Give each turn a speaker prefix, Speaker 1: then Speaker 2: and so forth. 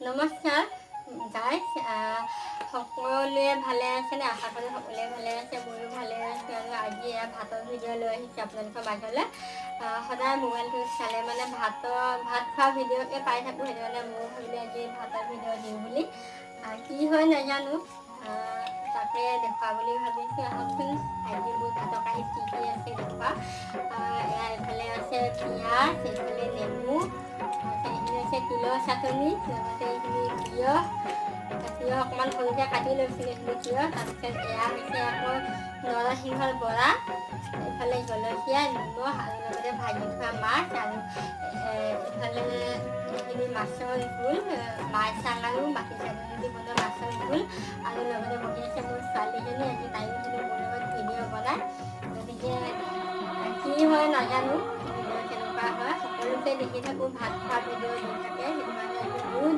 Speaker 1: নমস্কাৰ গাইজ, সকলোৱে ভালে আছেনে? আশা কৰোঁ সকলোৱে ভালে আছে, ময়ো ভালে আছোঁ। আৰু আজি এয়া ভাতৰ ভিডিঅ' লৈ আহিছোঁ আপোনালোকৰ মাজলৈ। সদায় মোবাইলটো চালে মানে ভাত খোৱা ভিডিঅ'কে পাই থাকোঁ, সেইটো কাৰণে ময়ো ভাবিলোঁ আজি ভাতৰ ভিডিঅ' দিওঁ বুলি। কি হয় নাজানো, তাকে দেখুৱা বুলি ভাবিছোঁ। আহকচোন আজি মোৰ ভাতৰ কাঁহীত কি কি আছে দেখুৱা। এইফালে আছে পিঁয়াজ, এইফালে নেমু, এইখিনি আছে তিলৰ চাটনি, লগতে এইখিনি তিয়হ অকণমান সৰুকৈ কাটি লৈছিলোঁ, এইখিনি তিয়হ। তাৰপিছত এয়া হৈছে আকৌ নৰসিংহৰ বৰা, এইফালে জলকীয়া, নিমখ আৰু লগতে ভাজি থোৱা মাছ, আৰু এইফালে এইখিনি মাছৰ জোল, মাছ চাং আৰু মাটি চাটনি দি বনোৱা মাছৰ জোল, আৰু লগতে বহি আছে মোৰ ছোৱালীজনী। আজি তাইও কিন্তু মোৰ লগত ভিডিঅ' বনায়, গতিকে কি হয় নাজানো, ভিডিঅ' কেনেকুৱা হয়। সকলোকে দেখি থাকোঁ ভাত খোৱা ভিডিঅ' দি থাকে, সেইটো কাৰণে আজি